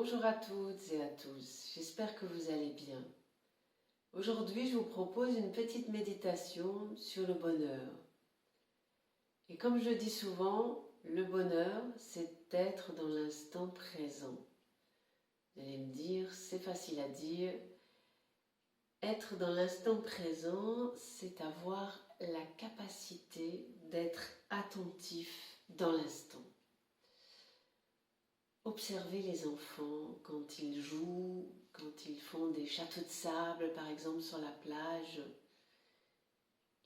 Bonjour à toutes et à tous, j'espère que vous allez bien. Aujourd'hui, je vous propose une petite méditation sur le bonheur. Et comme je dis souvent, le bonheur, c'est être dans l'instant présent. Vous allez me dire, c'est facile à dire. Être dans l'instant présent, c'est avoir la capacité d'être attentif dans l'instant. Observez les enfants quand ils jouent, quand ils font des châteaux de sable par exemple sur la plage.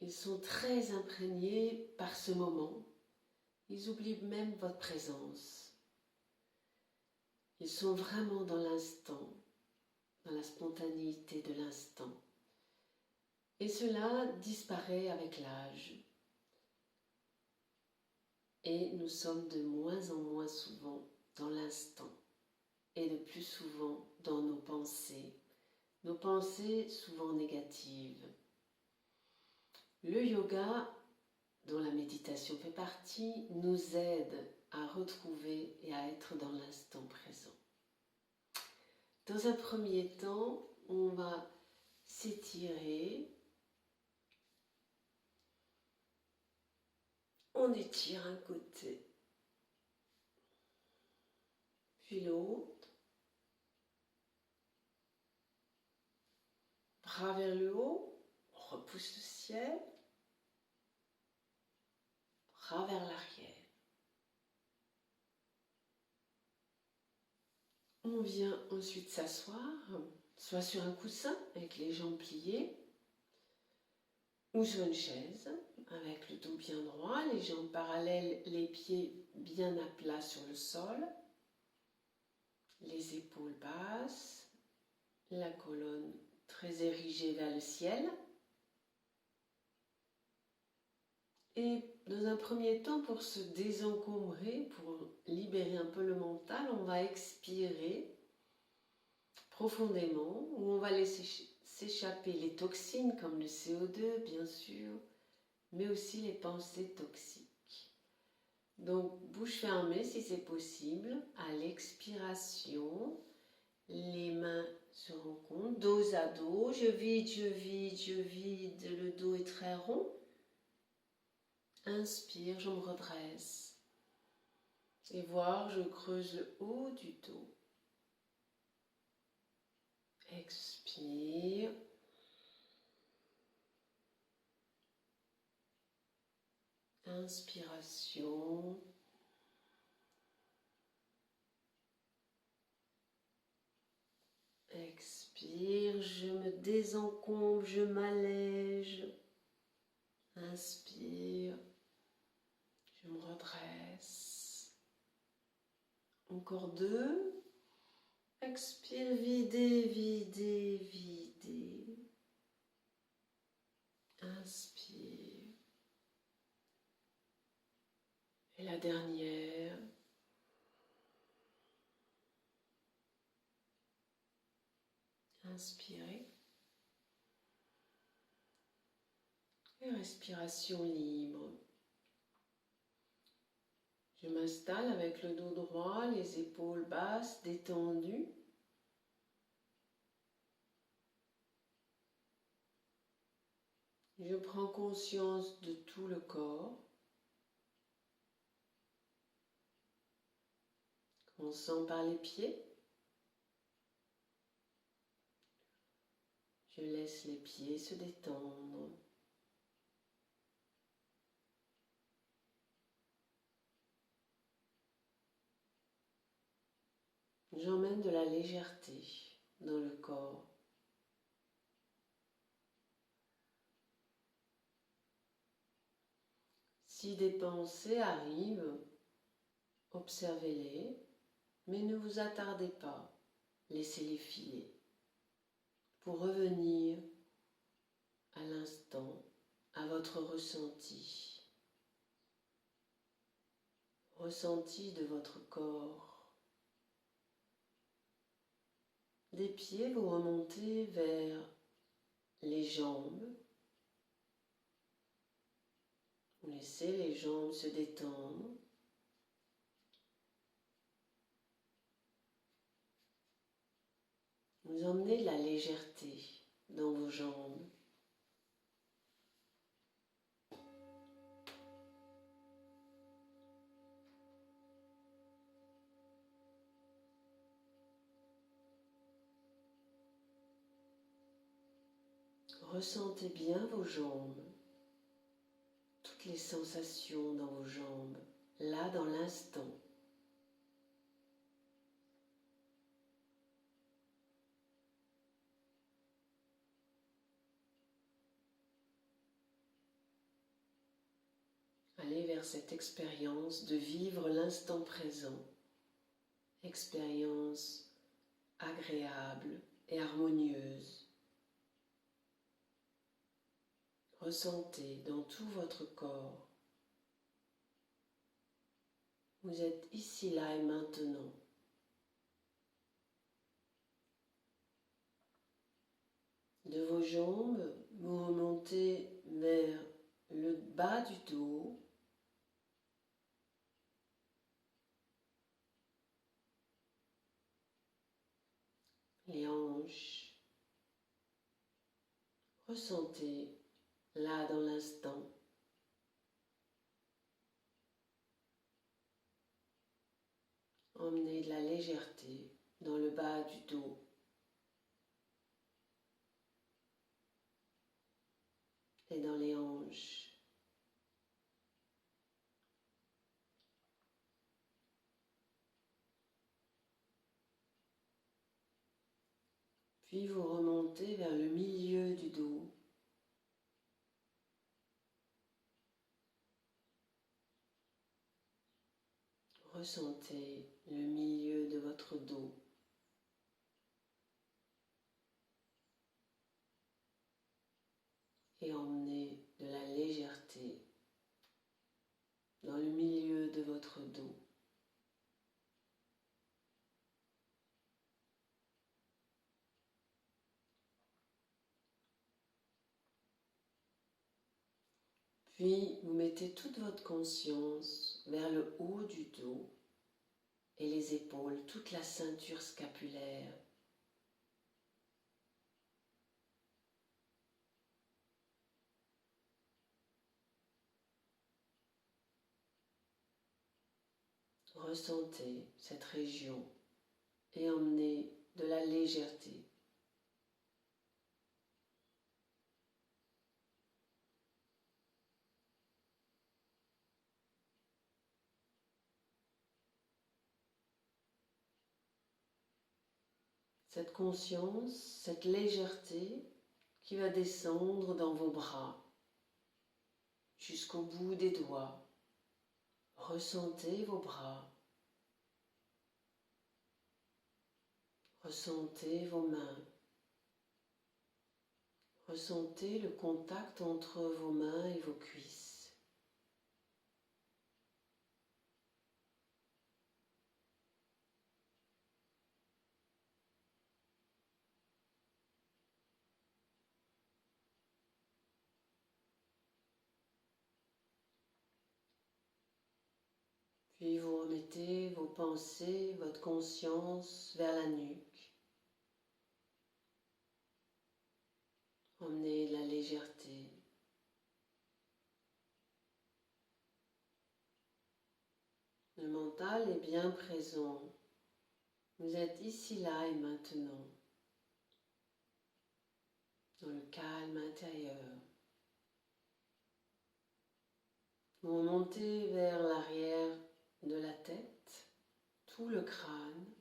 Ils sont très imprégnés par ce moment. Ils oublient même votre présence. Ils sont vraiment dans l'instant, dans la spontanéité de l'instant. Et cela disparaît avec l'âge. Et nous sommes de moins en moins souvent dans l'instant et de plus souvent dans nos pensées souvent négatives. Le yoga, dont la méditation fait partie, nous aide à retrouver et à être dans l'instant présent. Dans un premier temps, on va s'étirer. On étire un côté, puis l'autre. Bras vers le haut, on repousse le ciel. Bras vers l'arrière. On vient ensuite s'asseoir, soit sur un coussin avec les jambes pliées, ou sur une chaise avec le dos bien droit, les jambes parallèles, les pieds bien à plat sur le sol, les épaules basses, la colonne très érigée vers le ciel. Et dans un premier temps, pour se désencombrer, pour libérer un peu le mental, on va expirer profondément, où on va laisser s'échapper les toxines comme le CO2 bien sûr, mais aussi les pensées toxiques. Donc bouche fermée si c'est possible, à l'expiration, les mains se rencontrent, dos à dos, je vide, je vide, je vide, le dos est très rond. Inspire, je me redresse. Et voir, je creuse le haut du dos. Expire. Inspiration. Expire, je me désencombre, je m'allège. Inspire, je me redresse. Encore deux. Expire, vider, vider, vider. Inspire. Et la dernière. Inspirez. Et respiration libre. Je m'installe avec le dos droit, les épaules basses, détendues. Je prends conscience de tout le corps. Commençons par les pieds. Je laisse les pieds se détendre. J'emmène de la légèreté dans le corps. Si des pensées arrivent, observez-les, mais ne vous attardez pas, laissez-les filer. Pour revenir à l'instant, à votre ressenti. Ressenti de votre corps. Des pieds, vous remontez vers les jambes. Vous laissez les jambes se détendre. vous emmenez de la légèreté dans vos jambes. Ressentez bien vos jambes, toutes les sensations dans vos jambes, là dans l'instant. Allez vers cette expérience de vivre l'instant présent, expérience agréable et harmonieuse. Ressentez dans tout votre corps. Vous êtes ici, là et maintenant. De vos jambes, vous remontez vers le bas du dos, les hanches. Ressentez là dans l'instant. Emmenez de la légèreté dans le bas du dos. Et dans les hanches. Puis vous remontez vers le milieu du dos. Ressentez le milieu de votre dos. Et emmenez de la légèreté dans le milieu de votre dos. Puis vous mettez toute votre conscience vers le haut du dos et les épaules, toute la ceinture scapulaire. Ressentez cette région et emmenez de la légèreté. Cette conscience, cette légèreté qui va descendre dans vos bras jusqu'au bout des doigts. Ressentez vos bras. Ressentez vos mains. Ressentez le contact entre vos mains et vos cuisses. Puis vous remettez vos pensées, votre conscience vers la nuque. Emmenez la légèreté. Le mental est bien présent. Vous êtes ici, là et maintenant, dans le calme intérieur. Vous remontez vers l'arrière de la tête, tout le crâne.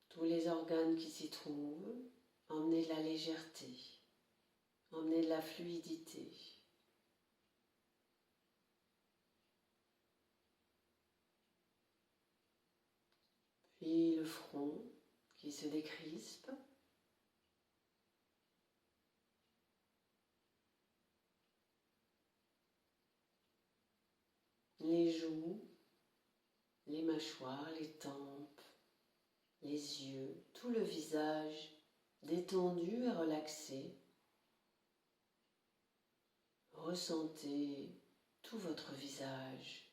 Tous les organes qui s'y trouvent, emmenez de la légèreté, emmenez de la fluidité. Puis le front qui se décrispe. Les joues, les mâchoires, les tempes, les yeux, tout le visage détendu et relaxé. Ressentez tout votre visage.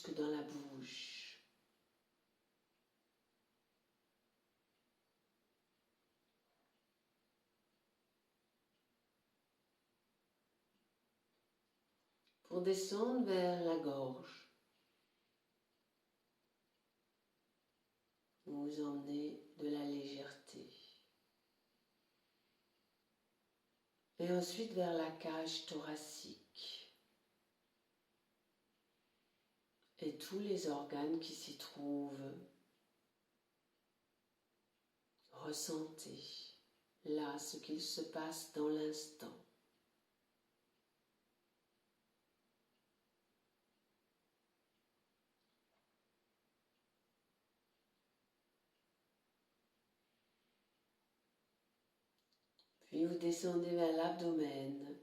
jusque dans la bouche. Pour descendre vers la gorge, vous emmenez de la légèreté. Et ensuite vers la cage thoracique et tous les organes qui s'y trouvent. Ressentez là ce qu'il se passe dans l'instant. Puis vous descendez vers l'abdomen.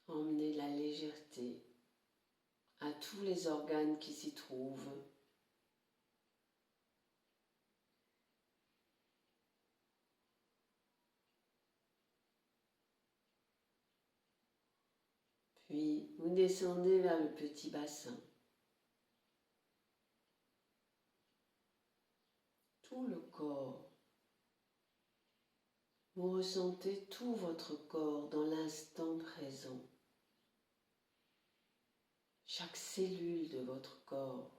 Emmenez de la légèreté à tous les organes qui s'y trouvent. Puis vous descendez vers le petit bassin. Tout le corps. Vous ressentez tout votre corps dans l'instant présent. Chaque cellule de votre corps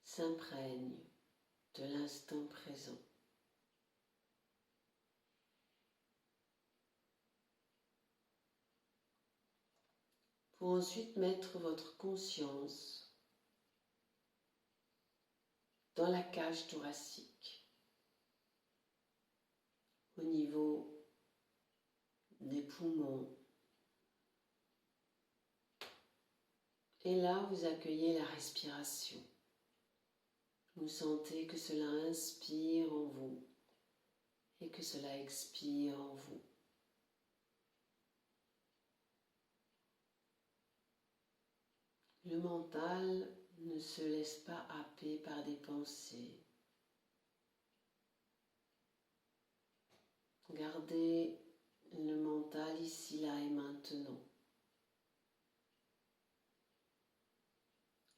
s'imprègne de l'instant présent. Pour ensuite mettre votre conscience dans la cage thoracique, au niveau des poumons. Et là, vous accueillez la respiration. Vous sentez que cela inspire en vous et que cela expire en vous. Le mental ne se laisse pas happer par des pensées. Gardez le mental ici, là et maintenant.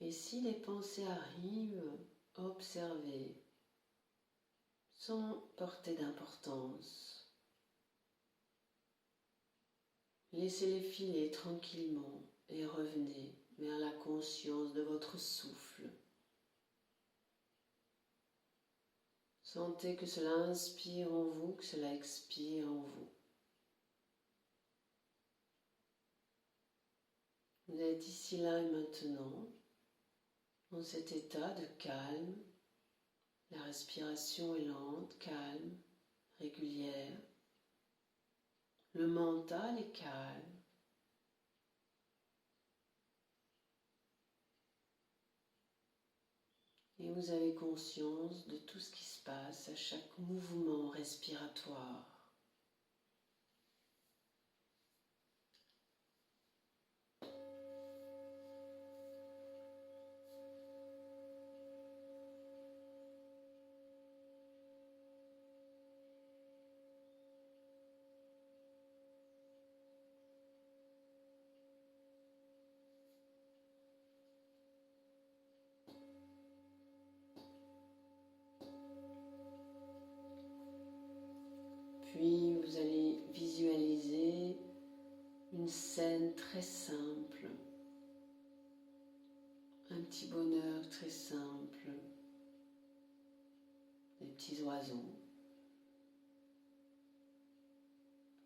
Et si les pensées arrivent, observez, sans porter d'importance. Laissez-les filer tranquillement et revenez vers la conscience de votre souffle. Sentez que cela inspire en vous, que cela expire en vous. Vous êtes ici, là et maintenant, dans cet état de calme. La respiration est lente, calme, régulière. Le mental est calme. Et vous avez conscience de tout ce qui se passe à chaque mouvement respiratoire. Puis vous allez visualiser une scène très simple, un petit bonheur très simple, des petits oiseaux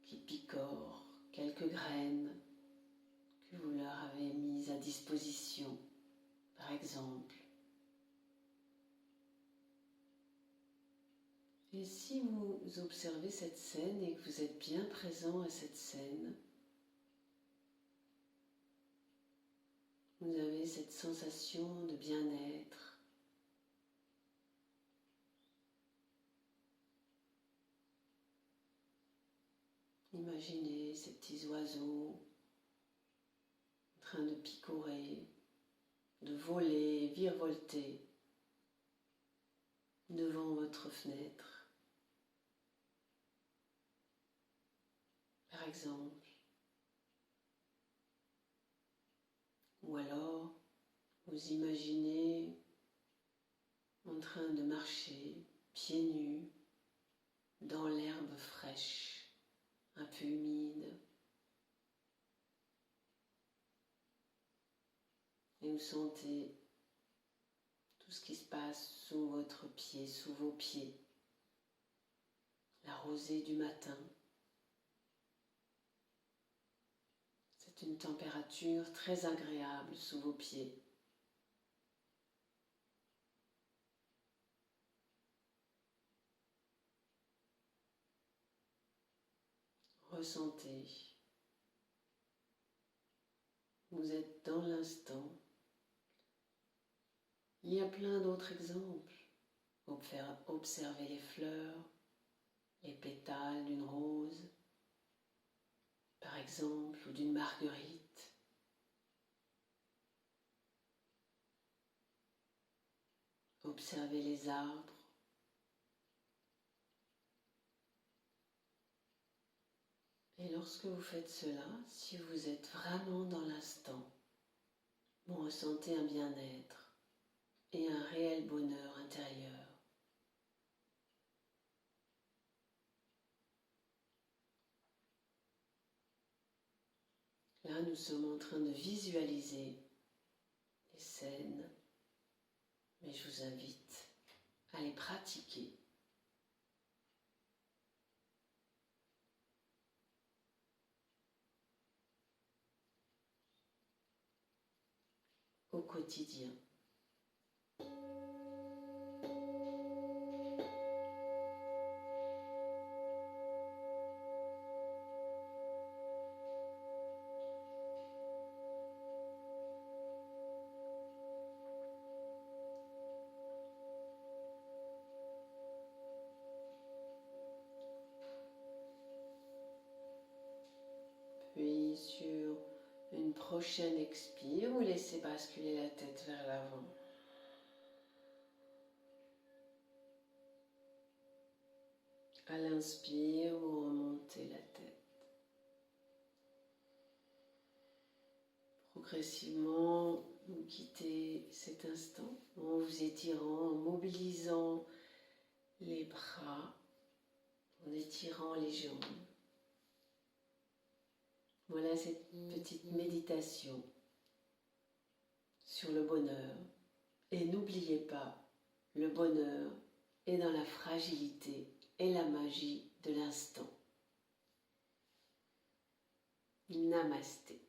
qui picorent quelques graines que vous leur avez mises à disposition, par exemple. Et si vous observez cette scène et que vous êtes bien présent à cette scène, vous avez cette sensation de bien-être. Imaginez ces petits oiseaux en train de picorer, de voler, virevolter devant votre fenêtre. Par exemple, vous imaginez en train de marcher pieds nus dans l'herbe fraîche, un peu humide. Et vous sentez tout ce qui se passe sous votre pied, sous vos pieds. La rosée du matin. C'est une température très agréable sous vos pieds. Ressentez. Vous êtes dans l'instant. Il y a plein d'autres exemples. Observez les fleurs, les pétales d'une rose, par exemple, ou d'une marguerite. Observez les arbres. Et lorsque vous faites cela, si vous êtes vraiment dans l'instant, vous ressentez un bien-être et un réel bonheur intérieur. Là, nous sommes en train de visualiser les scènes, mais je vous invite à les pratiquer. Au quotidien. Puis sur une prochaine expire, vous laissez basculer la tête vers l'avant. À l'inspire, vous remontez la tête. Progressivement, vous quittez cet instant en vous étirant, en mobilisant les bras, en étirant les jambes. Voilà cette petite méditation sur le bonheur. Et n'oubliez pas, le bonheur est dans la fragilité et la magie de l'instant. Namasté.